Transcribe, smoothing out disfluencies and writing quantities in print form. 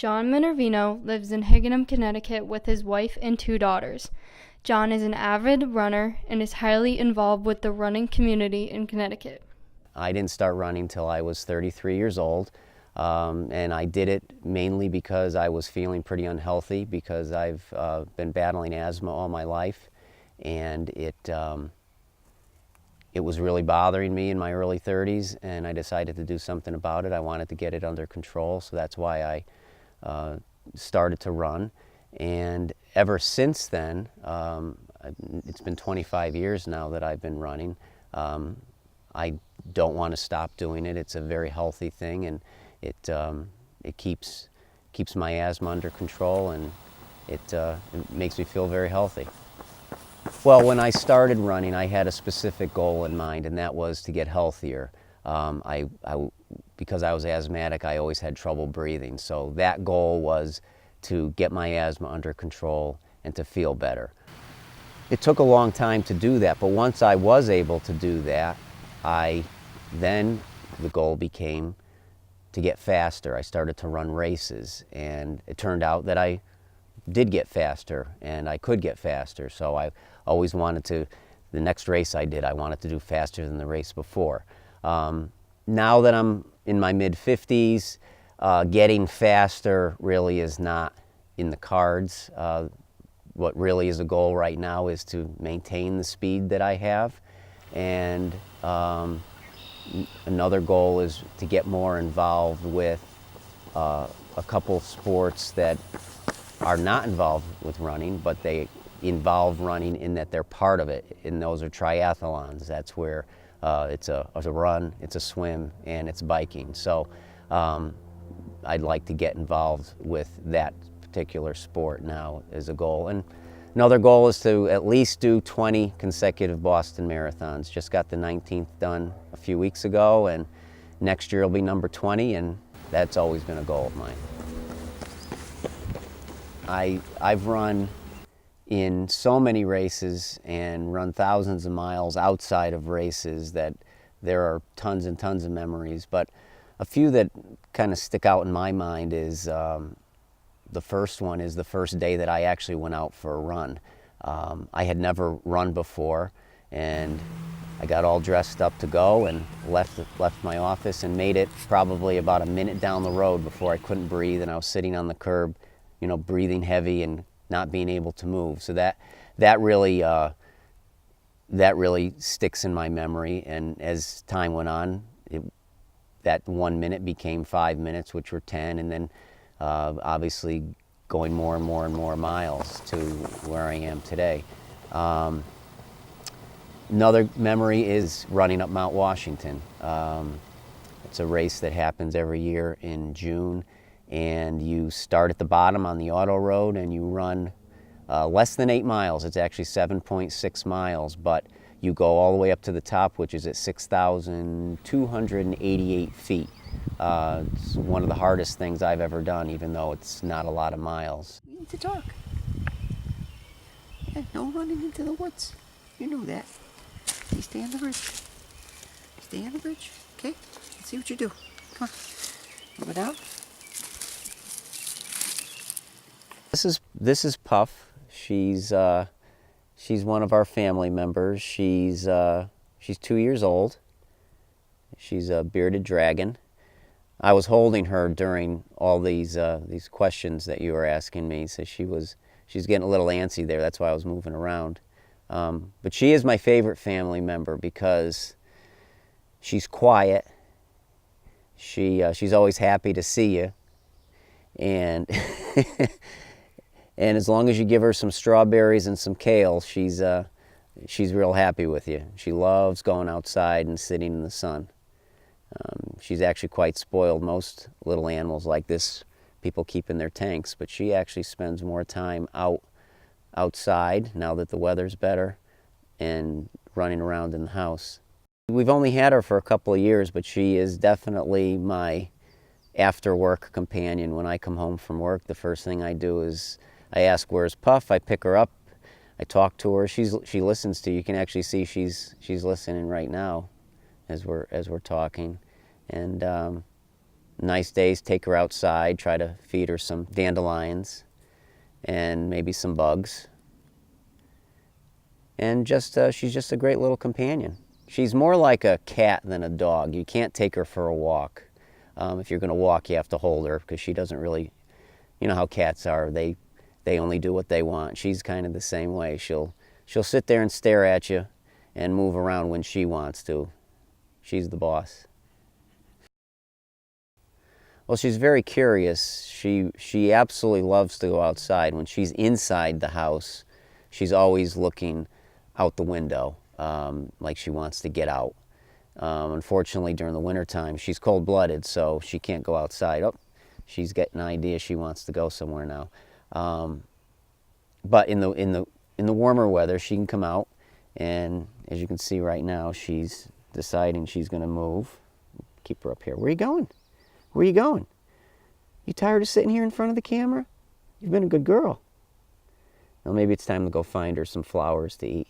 John Minervino lives in Higganum, Connecticut with his wife and 2 daughters. John is an avid runner and is highly involved with the running community in Connecticut. I didn't start running till I was 33 years old, and I did it mainly because I was feeling pretty unhealthy because I've been battling asthma all my life, and it was really bothering me in my early 30s, and I decided to do something about it. I wanted to get it under control, so that's why I started to run. And ever since then, it's been 25 years now that I've been running. I don't want to stop doing it. It's a very healthy thing, and it keeps my asthma under control, and it makes me feel very healthy. Well, when I started running, I had a specific goal in mind, and that was to get healthier. Because I was asthmatic, I always had trouble breathing. So that goal was to get my asthma under control and to feel better. It took a long time to do that, but once I was able to do that, then the goal became to get faster. I started to run races, and it turned out that I did get faster, and I could get faster. So I always wanted to, the next race I did, I wanted to do faster than the race before. Now that I'm in my mid-50s, getting faster really is not in the cards. What really is a goal right now is to maintain the speed that I have. And another goal is to get more involved with a couple sports that are not involved with running, but they involve running in that they're part of it, and those are triathlons. That's where it's a run, it's a swim, and it's biking. So I'd like to get involved with that particular sport now as a goal. And another goal is to at least do 20 consecutive Boston marathons. Just got the 19th done a few weeks ago, and next year will be number 20, and that's always been a goal of mine. I've run in so many races and run thousands of miles outside of races that there are tons and tons of memories, but a few that kind of stick out in my mind is the first one is the first day that I actually went out for a run. I had never run before, and I got all dressed up to go and left my office and made it probably about a minute down the road before I couldn't breathe, and I was sitting on the curb, you know, breathing heavy and not being able to move. So that really sticks in my memory. And as time went on, that 1 minute became 5 minutes, which were 10, and then obviously going more and more and more miles to where I am today. Another memory is running up Mount Washington. It's a race that happens every year in June, and you start at the bottom on the auto road and you run less than 8 miles. It's actually 7.6 miles, but you go all the way up to the top, which is at 6,288 feet. It's one of the hardest things I've ever done, even though it's not a lot of miles. We need to talk. Yeah, no running into the woods. You know that. You stay on the bridge. Stay on the bridge, okay? Let's see what you do. Come on. Over down. This is Puff. She's one of our family members. She's 2 years old. She's a bearded dragon. I was holding her during all these questions that you were asking me, so she's getting a little antsy there. That's why I was moving around. But she is my favorite family member because she's quiet. She's always happy to see you, and and as long as you give her some strawberries and some kale, she's real happy with you. She loves going outside and sitting in the sun. She's actually quite spoiled. Most little animals like this, people keep in their tanks, but she actually spends more time outside now that the weather's better and running around in the house. We've only had her for a couple of years, but she is definitely my after-work companion. When I come home from work, the first thing I do is I ask, "Where's Puff?" I pick her up, I talk to her. She listens to you. You can actually see she's listening right now as we're talking. And Nice days, take her outside, try to feed her some dandelions and maybe some bugs. And just she's just a great little companion. She's more like a cat than a dog. You can't take her for a walk. If you're going to walk, you have to hold her because she doesn't really, you know how cats are. They only do what they want. She's kind of the same way. She'll sit there and stare at you and move around when she wants to. She's the boss. Well, she's very curious. She absolutely loves to go outside. When she's inside the house, she's always looking out the window, like she wants to get out. Unfortunately, during the wintertime, she's cold-blooded, so she can't go outside. Oh, she's getting an idea she wants to go somewhere now. But in the warmer weather, she can come out, and as you can see right now, she's deciding she's going to move. Keep her up here. Where are you going? Where are you going? You tired of sitting here in front of the camera? You've been a good girl. Well, maybe it's time to go find her some flowers to eat.